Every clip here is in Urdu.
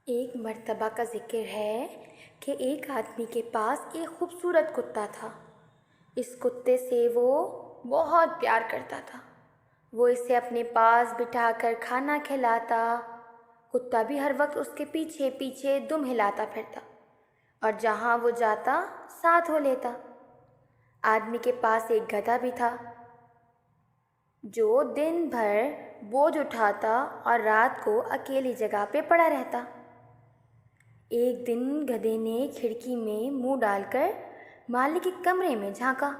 ایک مرتبہ کا ذکر ہے کہ ایک آدمی کے پاس ایک خوبصورت کتا تھا۔ اس کتے سے وہ بہت پیار کرتا تھا۔ وہ اسے اپنے پاس بٹھا کر کھانا کھلاتا۔ کتا بھی ہر وقت اس کے پیچھے پیچھے دم ہلاتا پھرتا اور جہاں وہ جاتا ساتھ ہو لیتا۔ آدمی کے پاس ایک گدھا بھی تھا جو دن بھر بوجھ اٹھاتا اور رات کو اکیلی جگہ پہ پڑا رہتا۔ ایک دن گدھے نے کھڑکی میں منہ ڈال کر مالک کے کمرے میں جھانکا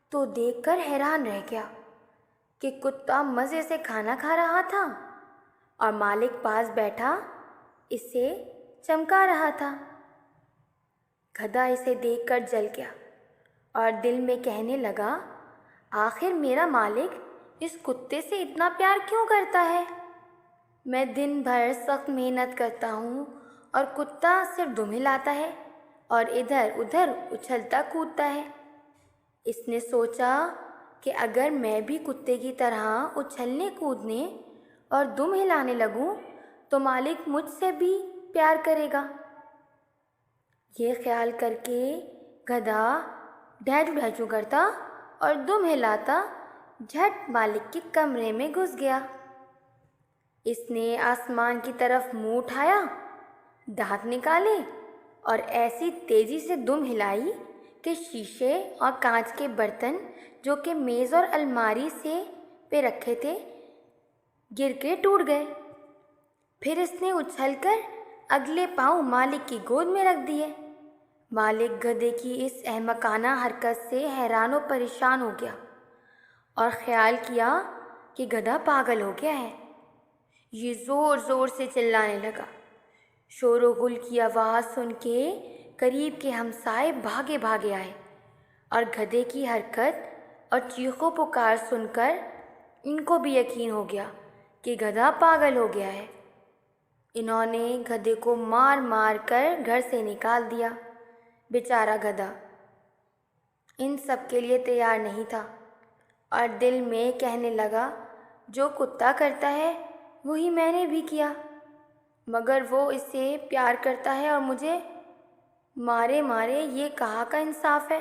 تو دیکھ کر حیران رہ گیا کہ کتا مزے سے کھانا کھا رہا تھا اور مالک پاس بیٹھا اسے چمکا رہا تھا۔ گدھا اسے دیکھ کر جل گیا اور دل میں کہنے لگا، آخر میرا مالک اس کتے سے اتنا پیار کیوں کرتا ہے؟ میں دن بھر سخت محنت کرتا ہوں اور کتا صرف دم ہلاتا ہے اور ادھر ادھر اچھلتا کودتا ہے۔ اس نے سوچا کہ اگر میں بھی کتے کی طرح اچھلنے کودنے اور دم ہلانے لگوں تو مالک مجھ سے بھی پیار کرے گا۔ یہ خیال کر کے گدھا ڈھیچو ڈھیچو کرتا اور دم ہلاتا جھٹ مالک کے کمرے میں گھس گیا۔ اس نے آسمان کی طرف منہ اٹھایا، دانت نکالے اور ایسی تیزی سے دم ہلائی کہ شیشے اور کانچ کے برتن جو کہ میز اور الماری سے پہ رکھے تھے گر کے ٹوٹ گئے۔ پھر اس نے اچھل کر اگلے پاؤں مالک کی گود میں رکھ دیے۔ مالک گدھے کی اس احمقانہ حرکت سے حیران و پریشان ہو گیا اور خیال کیا کہ گدھا پاگل ہو گیا ہے۔ یہ زور زور سے چلانے لگا۔ شور و غل کی آواز سن کے قریب کے ہمسائے بھاگے بھاگے آئے اور گدھے کی حرکت اور چیخ و پکار سن کر ان کو بھی یقین ہو گیا کہ گدھا پاگل ہو گیا ہے۔ انہوں نے گدھے کو مار مار کر گھر سے نکال دیا۔ بیچارہ گدھا ان سب کے لیے تیار نہیں تھا اور دل میں کہنے لگا، جو کتا کرتا ہے وہی میں نے بھی کیا، مگر وہ اسے پیار کرتا ہے اور مجھے مارے مارے، یہ کہاں کا انصاف ہے۔